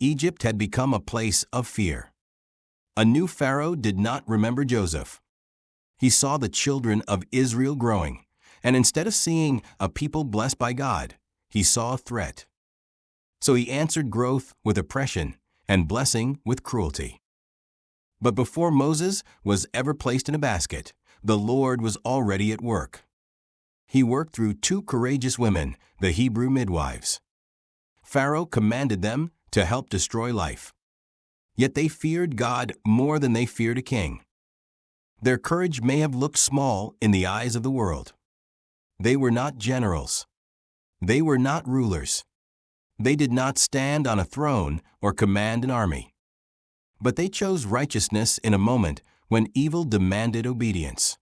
Egypt had become a place of fear. A new Pharaoh did not remember Joseph. He saw the children of Israel growing, and instead of seeing a people blessed by God, he saw a threat. So he answered growth with oppression and blessing with cruelty. But before Moses was ever placed in a basket, the Lord was already at work. He worked through two courageous women, the Hebrew midwives. Pharaoh commanded them to help destroy life. Yet they feared God more than they feared a king. Their courage may have looked small in the eyes of the world. They were not generals. They were not rulers. They did not stand on a throne or command an army. But they chose righteousness in a moment when evil demanded obedience.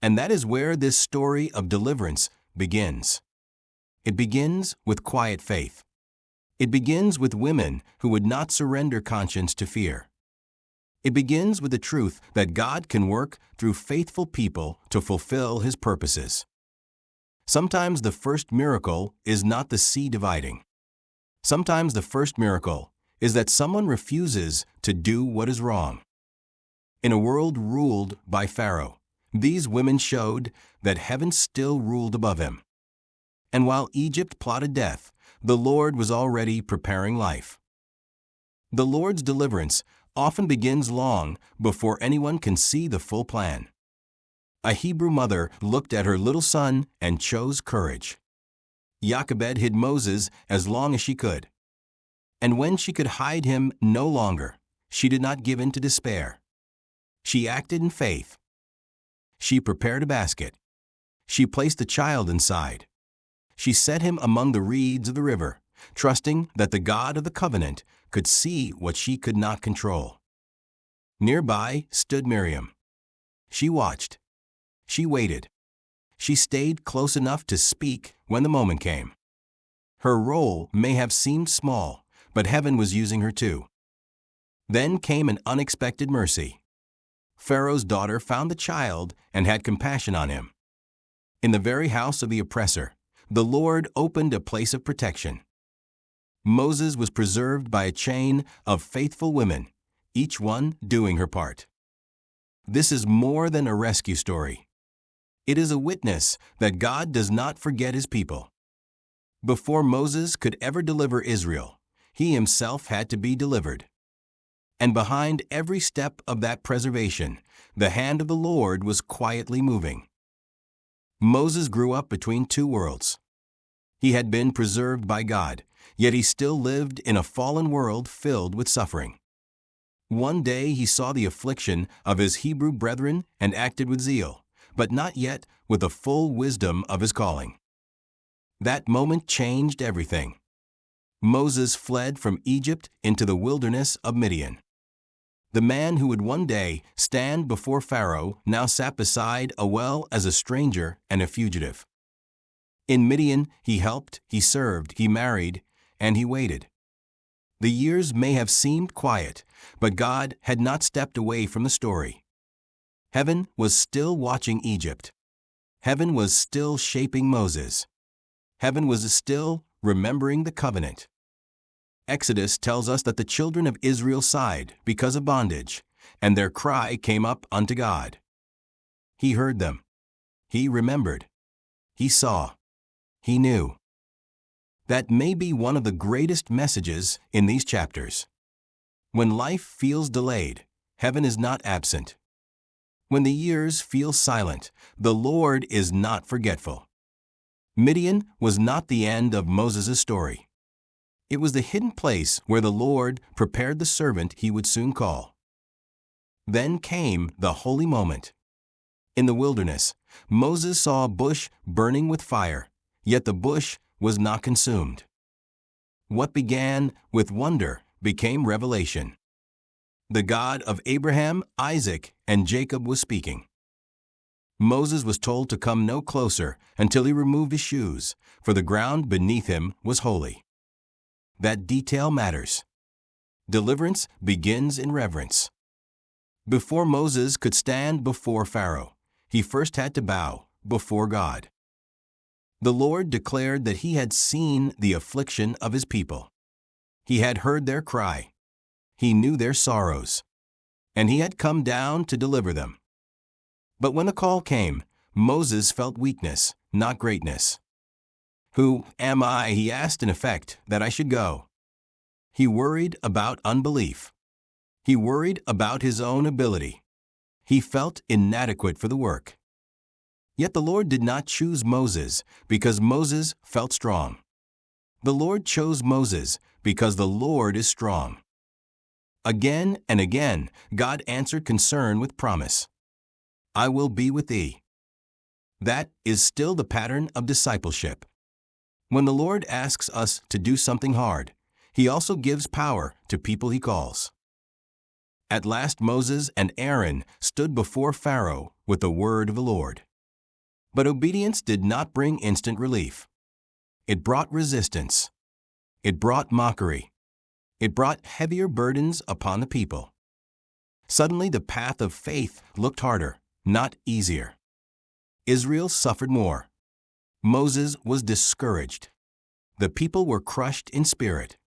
And that is where this story of deliverance begins. It begins with quiet faith. It begins with women who would not surrender conscience to fear. It begins with the truth that God can work through faithful people to fulfill His purposes. Sometimes the first miracle is not the sea dividing. Sometimes the first miracle is that someone refuses to do what is wrong. In a world ruled by Pharaoh, these women showed that heaven still ruled above him. And while Egypt plotted death, the Lord was already preparing life. The Lord's deliverance often begins long before anyone can see the full plan. A Hebrew mother looked at her little son and chose courage. Jochebed hid Moses as long as she could. And when she could hide him no longer, she did not give in to despair. She acted in faith. She prepared a basket. She placed the child inside. She set him among the reeds of the river, trusting that the God of the covenant could see what she could not control. Nearby stood Miriam. She watched. She waited. She stayed close enough to speak when the moment came. Her role may have seemed small, but heaven was using her too. Then came an unexpected mercy. Pharaoh's daughter found the child and had compassion on him. In the very house of the oppressor, the Lord opened a place of protection. Moses was preserved by a chain of faithful women, each one doing her part. This is more than a rescue story. It is a witness that God does not forget His people. Before Moses could ever deliver Israel, he himself had to be delivered. And behind every step of that preservation, the hand of the Lord was quietly moving. Moses grew up between two worlds. He had been preserved by God, yet he still lived in a fallen world filled with suffering. One day he saw the affliction of his Hebrew brethren and acted with zeal, but not yet with the full wisdom of his calling. That moment changed everything. Moses fled from Egypt into the wilderness of Midian. The man who would one day stand before Pharaoh now sat beside a well as a stranger and a fugitive. In Midian, he helped, he served, he married, and he waited. The years may have seemed quiet, but God had not stepped away from the story. Heaven was still watching Egypt. Heaven was still shaping Moses. Heaven was still remembering the covenant. Exodus tells us that the children of Israel sighed because of bondage, and their cry came up unto God. He heard them. He remembered. He saw. He knew. That may be one of the greatest messages in these chapters. When life feels delayed, heaven is not absent. When the years feel silent, the Lord is not forgetful. Midian was not the end of Moses' story. It was the hidden place where the Lord prepared the servant He would soon call. Then came the holy moment. In the wilderness, Moses saw a bush burning with fire, yet the bush was not consumed. What began with wonder became revelation. The God of Abraham, Isaac, and Jacob was speaking. Moses was told to come no closer until he removed his shoes, for the ground beneath him was holy. That detail matters. Deliverance begins in reverence. Before Moses could stand before Pharaoh, he first had to bow before God. The Lord declared that He had seen the affliction of His people. He had heard their cry. He knew their sorrows. And he had come down to deliver them. But when the call came, Moses felt weakness, not greatness. "Who am I," he asked in effect, "that I should go?" He worried about unbelief. He worried about his own ability. He felt inadequate for the work. Yet the Lord did not choose Moses because Moses felt strong. The Lord chose Moses because the Lord is strong. Again and again, God answered concern with promise. "I will be with thee." That is still the pattern of discipleship. When the Lord asks us to do something hard, He also gives power to people He calls. At last Moses and Aaron stood before Pharaoh with the word of the Lord. But obedience did not bring instant relief. It brought resistance. It brought mockery. It brought heavier burdens upon the people. Suddenly the path of faith looked harder, not easier. Israel suffered more. Moses was discouraged. The people were crushed in spirit.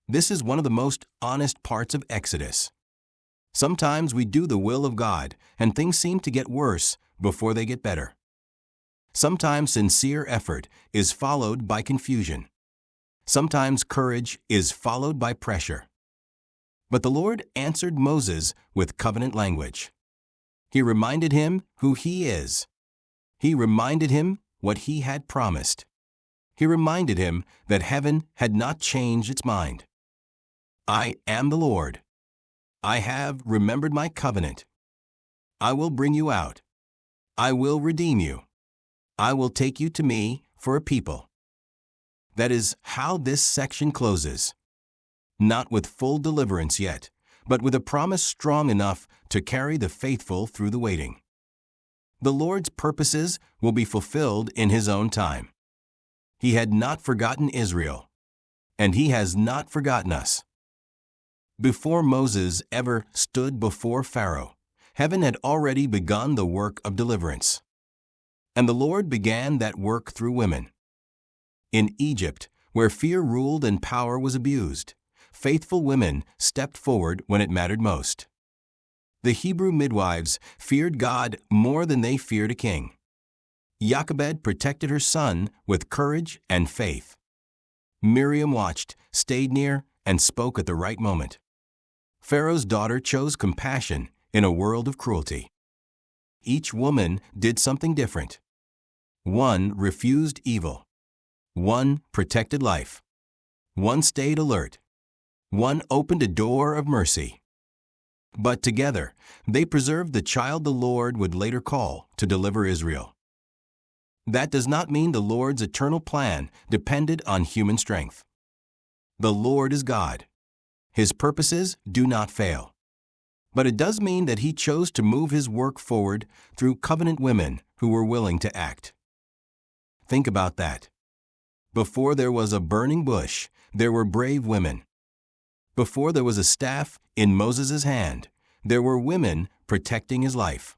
This is one of the most honest parts of Exodus. Sometimes we do the will of God, and things seem to get worse before they get better. Sometimes sincere effort is followed by confusion. Sometimes courage is followed by pressure. But the Lord answered Moses with covenant language. He reminded him who He is. He reminded him what He had promised. He reminded him that heaven had not changed its mind. "I am the Lord. I have remembered my covenant. I will bring you out. I will redeem you. I will take you to me for a people." That is how this section closes. Not with full deliverance yet, but with a promise strong enough to carry the faithful through the waiting. The Lord's purposes will be fulfilled in His own time. He had not forgotten Israel, and He has not forgotten us. Before Moses ever stood before Pharaoh, heaven had already begun the work of deliverance. And the Lord began that work through women. In Egypt, where fear ruled and power was abused, faithful women stepped forward when it mattered most. The Hebrew midwives feared God more than they feared a king. Jochebed protected her son with courage and faith. Miriam watched, stayed near, and spoke at the right moment. Pharaoh's daughter chose compassion in a world of cruelty. Each woman did something different. One refused evil. One protected life. One stayed alert. One opened a door of mercy. But together, they preserved the child the Lord would later call to deliver Israel. That does not mean the Lord's eternal plan depended on human strength. The Lord is God. His purposes do not fail. But it does mean that He chose to move His work forward through covenant women who were willing to act. Think about that. Before there was a burning bush, there were brave women. Before there was a staff in Moses' hand, there were women protecting his life.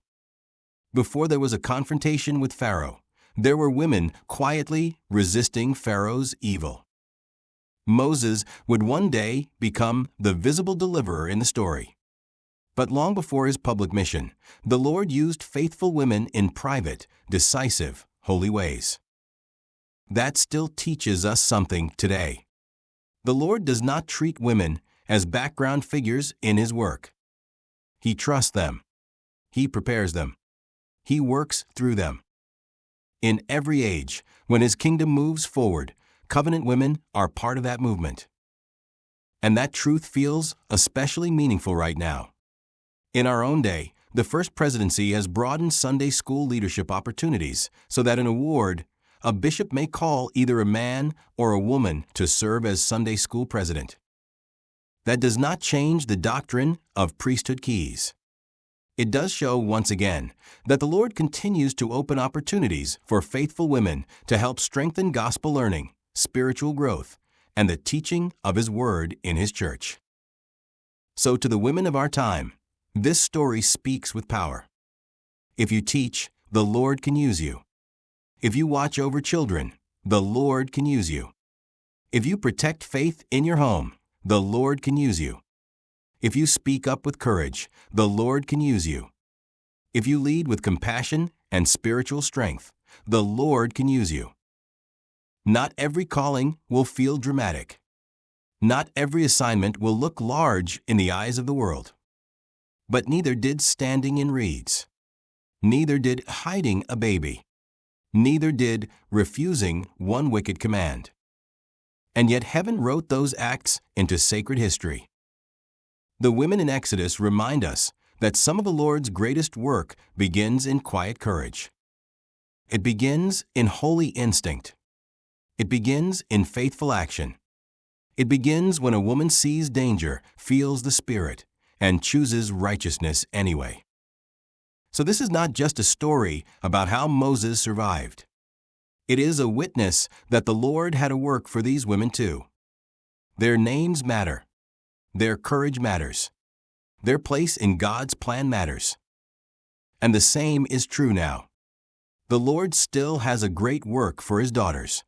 Before there was a confrontation with Pharaoh, there were women quietly resisting Pharaoh's evil. Moses would one day become the visible deliverer in the story. But long before his public mission, the Lord used faithful women in private, decisive, holy ways. That still teaches us something today. The Lord does not treat women as background figures in His work. He trusts them. He prepares them. He works through them. In every age, when His kingdom moves forward, covenant women are part of that movement. And that truth feels especially meaningful right now. In our own day, the First Presidency has broadened Sunday school leadership opportunities so that in a ward, a bishop may call either a man or a woman to serve as Sunday school president. That does not change the doctrine of priesthood keys. It does show once again that the Lord continues to open opportunities for faithful women to help strengthen gospel learning, spiritual growth, and the teaching of His Word in His church. So to the women of our time, this story speaks with power. If you teach, the Lord can use you. If you watch over children, the Lord can use you. If you protect faith in your home, the Lord can use you. If you speak up with courage, the Lord can use you. If you lead with compassion and spiritual strength, the Lord can use you. Not every calling will feel dramatic. Not every assignment will look large in the eyes of the world. But neither did standing in reeds. Neither did hiding a baby. Neither did refusing one wicked command. And yet heaven wrote those acts into sacred history. The women in Exodus remind us that some of the Lord's greatest work begins in quiet courage. It begins in holy instinct. It begins in faithful action. It begins when a woman sees danger, feels the Spirit, and chooses righteousness anyway. So this is not just a story about how Moses survived. It is a witness that the Lord had a work for these women too. Their names matter. Their courage matters. Their place in God's plan matters. And the same is true now. The Lord still has a great work for His daughters.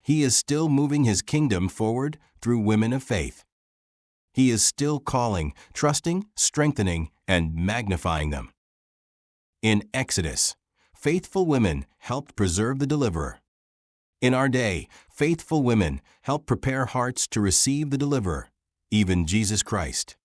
He is still moving His kingdom forward through women of faith. He is still calling, trusting, strengthening, and magnifying them. In Exodus, faithful women helped preserve the deliverer. In our day, faithful women help prepare hearts to receive the deliverer, even Jesus Christ.